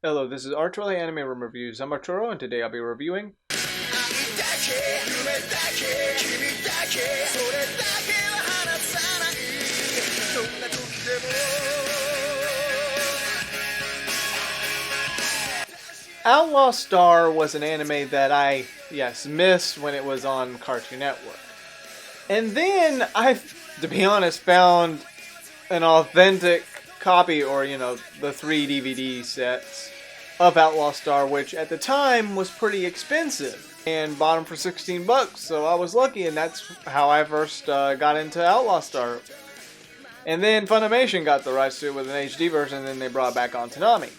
Hello, this is Arturelia Anime Room Reviews. I'm Arturo, and today I'll be reviewing Outlaw Star. Was an anime that I, missed when it was on Cartoon Network. And then I, to be honest, found an authentic copy, or the 3 DVD sets of Outlaw Star, which at the time was pretty expensive, and bought them for 16 bucks. So I was lucky, and that's how I first got into Outlaw Star. And then Funimation got the rights to it with an HD version, and then they brought it back on Toonami.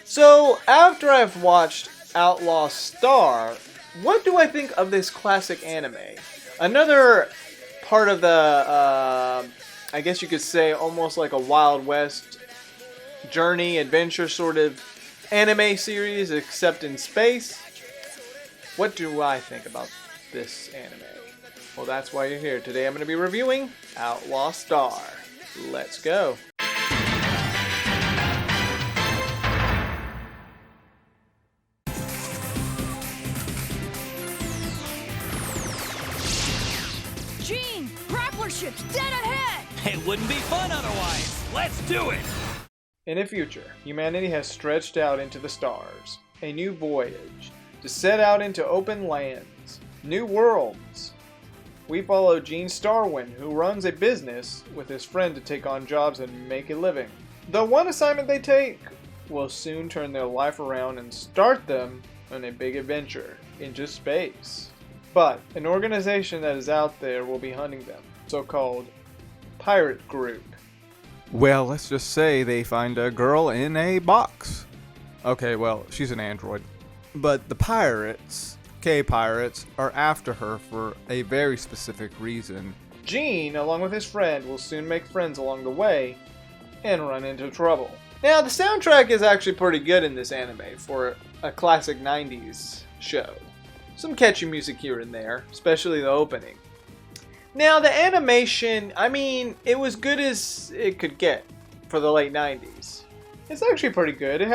So after I've watched Outlaw Star, what do I think of this classic anime? Another part of the, I guess you could say, almost like a Wild West journey, adventure sort of anime series, except in space. What do I think about this anime? Well, that's why you're here. Today I'm going to be reviewing Outlaw Star. Let's go. Gene, grappler ship's dead ahead! It wouldn't be fun otherwise. Let's do it! In the future, humanity has stretched out into the stars. A new voyage to set out into open lands, new worlds. We follow Gene Starwin, who runs a business with his friend to take on jobs and make a living. The one assignment they take will soon turn their life around and start them on a big adventure into space. But an organization that is out there will be hunting them, so-called pirate group. Well, let's just say they find a girl in a box. Okay, well, she's an android. But the pirates, K-pirates, are after her for a very specific reason. Gene, along with his friend, will soon make friends along the way and run into trouble. Now, the soundtrack is actually pretty good in this anime for a classic 90s show. Some catchy music here and there, especially the opening. Now, the animation, it was good as it could get for the late 90s. It's actually pretty good. It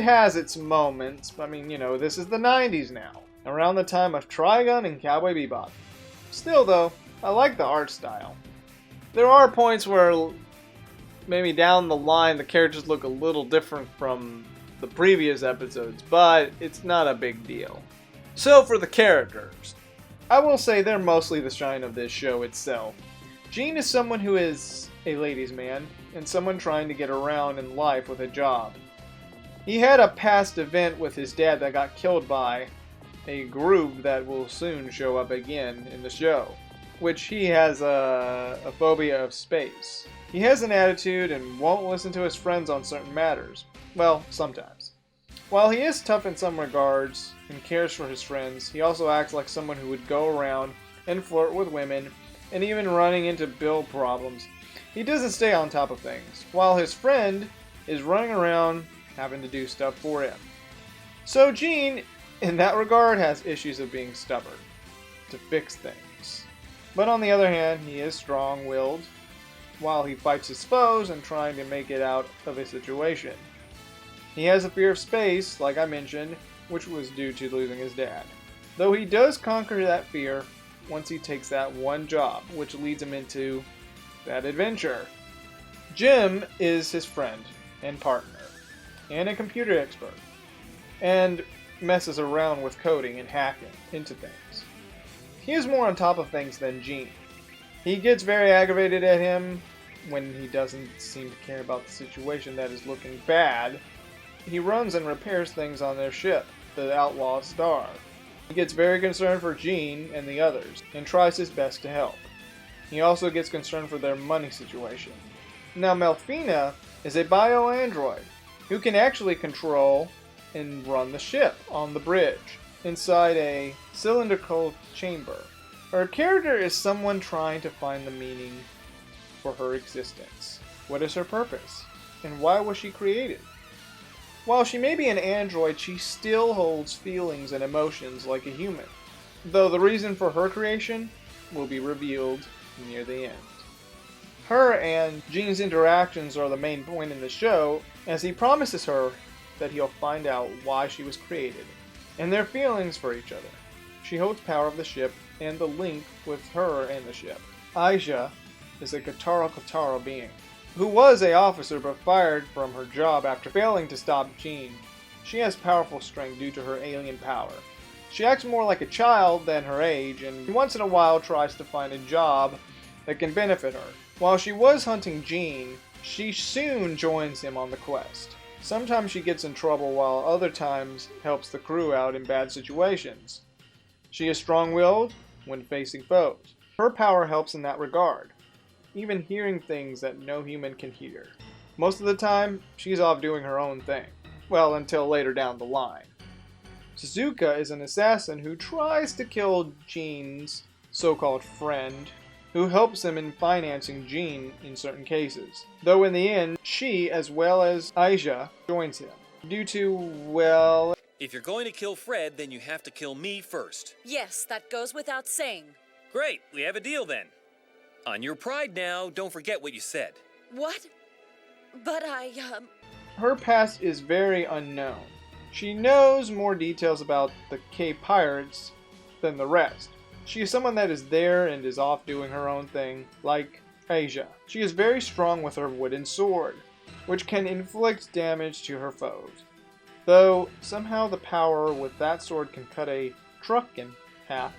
has its moments. This is the 90s now, around the time of Trigun and Cowboy Bebop. Still, though, I like the art style. There are points where maybe down the line the characters look a little different from the previous episodes, but it's not a big deal. So, for the characters, I will say they're mostly the shine of this show itself. Gene is someone who is a ladies' man, and someone trying to get around in life with a job. He had a past event with his dad that got killed by a group that will soon show up again in the show, which he has a phobia of space. He has an attitude and won't listen to his friends on certain matters. Well, sometimes. While he is tough in some regards and cares for his friends, he also acts like someone who would go around and flirt with women and even running into bill problems. He doesn't stay on top of things, while his friend is running around having to do stuff for him. So Gene, in that regard, has issues of being stubborn to fix things. But on the other hand, he is strong-willed while he fights his foes and trying to make it out of a situation. He has a fear of space, like I mentioned, which was due to losing his dad. Though he does conquer that fear once he takes that one job, which leads him into that adventure. Jim is his friend and partner, and a computer expert, and messes around with coding and hacking into things. He is more on top of things than Gene. He gets very aggravated at him when he doesn't seem to care about the situation that is looking bad. He runs and repairs things on their ship, the Outlaw Star. He gets very concerned for Gene and the others, and tries his best to help. He also gets concerned for their money situation. Now, Melfina is a bio-android who can actually control and run the ship on the bridge inside a cylindrical chamber. Her character is someone trying to find the meaning for her existence. What is her purpose? And why was she created? While she may be an android, she still holds feelings and emotions like a human, though the reason for her creation will be revealed near the end. Her and Gene's interactions are the main point in the show, as he promises her that he'll find out why she was created, and their feelings for each other. She holds power of the ship and the link with her and the ship. Aisha is a Katara being, who was an officer but fired from her job after failing to stop Jean. She has powerful strength due to her alien power. She acts more like a child than her age, and once in a while tries to find a job that can benefit her. While she was hunting Jean, she soon joins him on the quest. Sometimes she gets in trouble, while other times helps the crew out in bad situations. She is strong-willed when facing foes. Her power helps in that regard, even hearing things that no human can hear. Most of the time, she's off doing her own thing. Well, until later down the line. Suzuka is an assassin who tries to kill Jean's so-called friend, who helps him in financing Jean in certain cases. Though in the end, she, as well as Aisha, joins him. Due to, well... If you're going to kill Fred, then you have to kill me first. Yes, that goes without saying. Great, we have a deal then. On your pride now, don't forget what you said. What? But Her past is very unknown. She knows more details about the K-Pirates than the rest. She is someone that is there and is off doing her own thing, like Aisha. She is very strong with her wooden sword, which can inflict damage to her foes. Though, somehow the power with that sword can cut a truck in half.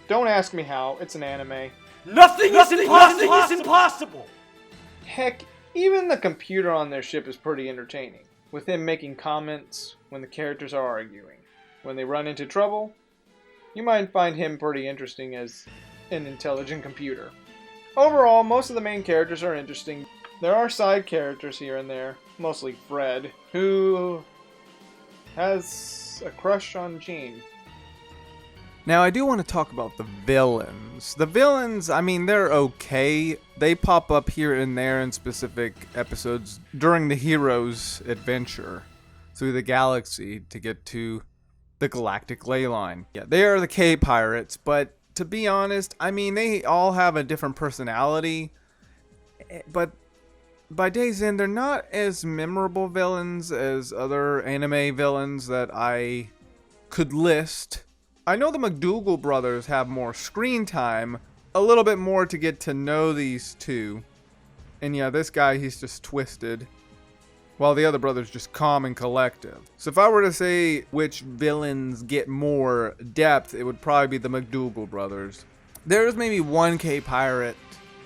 Don't ask me how, it's an anime. Nothing is impossible! Heck, even the computer on their ship is pretty entertaining, with him making comments when the characters are arguing. When they run into trouble, you might find him pretty interesting as an intelligent computer. Overall, most of the main characters are interesting. There are side characters here and there, mostly Fred, who has a crush on Jean. Now, I do want to talk about the villains. The villains, I mean, they're okay. They pop up here and there in specific episodes during the hero's adventure through the galaxy to get to the galactic ley line. Yeah, they are the K-Pirates, but to be honest, I mean, they all have a different personality. But by day's end, they're not as memorable villains as other anime villains that I could list. I know the McDougal brothers have more screen time, a little bit more to get to know these two. And yeah, this guy, he's just twisted, while the other brother's just calm and collective. So if I were to say which villains get more depth, it would probably be the McDougal brothers. There's maybe one K-Pirate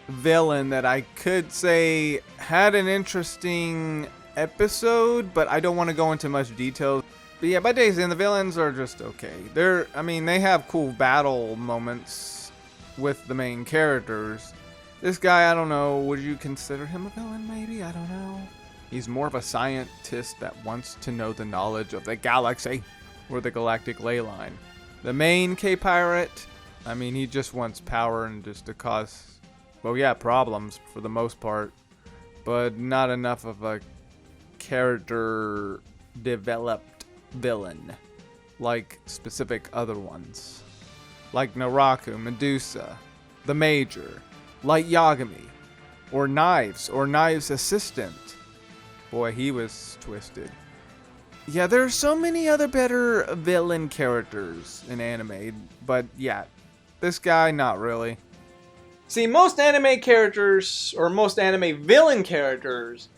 villain that I could say had an interesting episode, but I don't want to go into much detail. But yeah, by day's end, the villains are just okay. They have cool battle moments with the main characters. This guy, I don't know, would you consider him a villain maybe? I don't know. He's more of a scientist that wants to know the knowledge of the galaxy or the galactic ley line. The main K-Pirate, I mean, he just wants power and just to cause, well, yeah, problems for the most part, but not enough of a character developed villain like specific other ones, like Naraku, Medusa, the Major, Light Yagami, or Knives' assistant. Boy, he was twisted. Yeah, there are so many other better villain characters in anime, but yeah, this guy, not really. See, most anime characters, or most anime villain characters,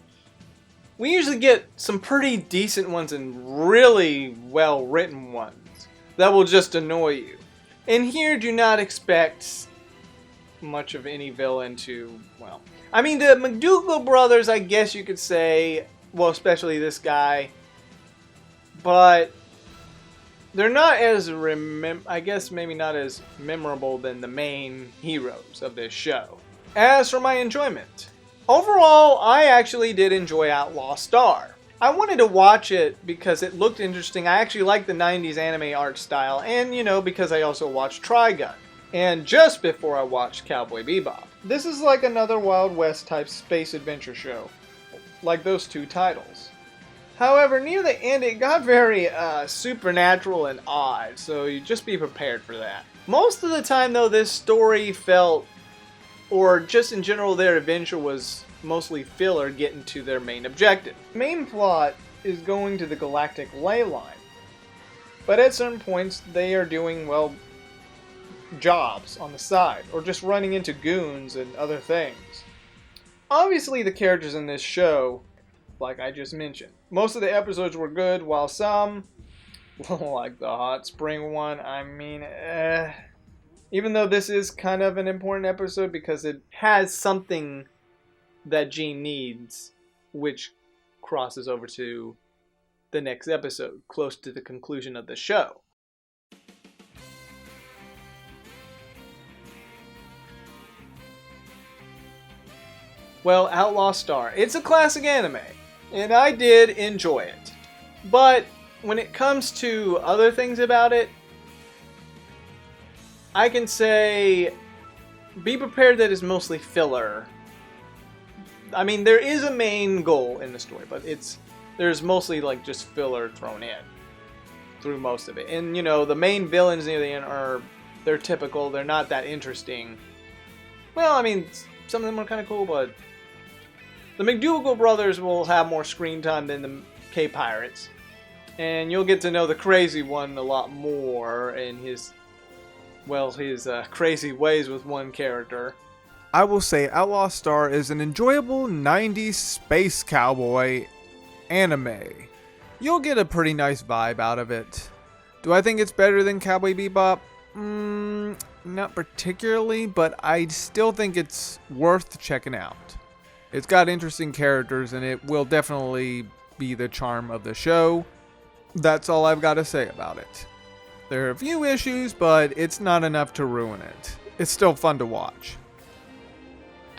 we usually get some pretty decent ones and really well-written ones that will just annoy you. And here, do not expect much of any villain to, well... I mean, the McDougal brothers, I guess you could say, well, especially this guy, but they're not as, I guess maybe not as memorable than the main heroes of this show. As for my enjoyment, overall, I actually did enjoy Outlaw Star. I wanted to watch it because it looked interesting. I actually like the 90s anime art style, and, you know, because I also watched Trigun. And just before I watched Cowboy Bebop. This is like another Wild West type space adventure show, like those two titles. However, near the end it got very supernatural and odd, so you just be prepared for that. Most of the time though, this story felt, or just in general their adventure was mostly filler getting to their main objective. The main plot is going to the galactic ley line. But at certain points, they are doing, well, jobs on the side, or just running into goons and other things. Obviously, the characters in this show, like I just mentioned, most of the episodes were good, while some, like the hot spring one, I mean, even though this is kind of an important episode because it has something that Jean needs, which crosses over to the next episode, close to the conclusion of the show. Well, Outlaw Star. It's a classic anime, and I did enjoy it. But when it comes to other things about it, I can say be prepared that it's mostly filler. I mean, there is a main goal in the story, but there's mostly like just filler thrown in through most of it. And you know, the main villains near the end they're typical. They're not that interesting. Well, I mean, some of them are kind of cool, but the McDougal brothers will have more screen time than the K-Pirates. And you'll get to know the crazy one a lot more in his crazy ways with one character. I will say Outlaw Star is an enjoyable 90s space cowboy anime. You'll get a pretty nice vibe out of it. Do I think it's better than Cowboy Bebop? Not particularly, but I still think it's worth checking out. It's got interesting characters, and it will definitely be the charm of the show. That's all I've got to say about it. There are a few issues, but it's not enough to ruin it. It's still fun to watch.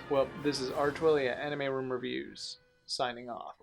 Well, this is Arturelia Anime Room Reviews, signing off.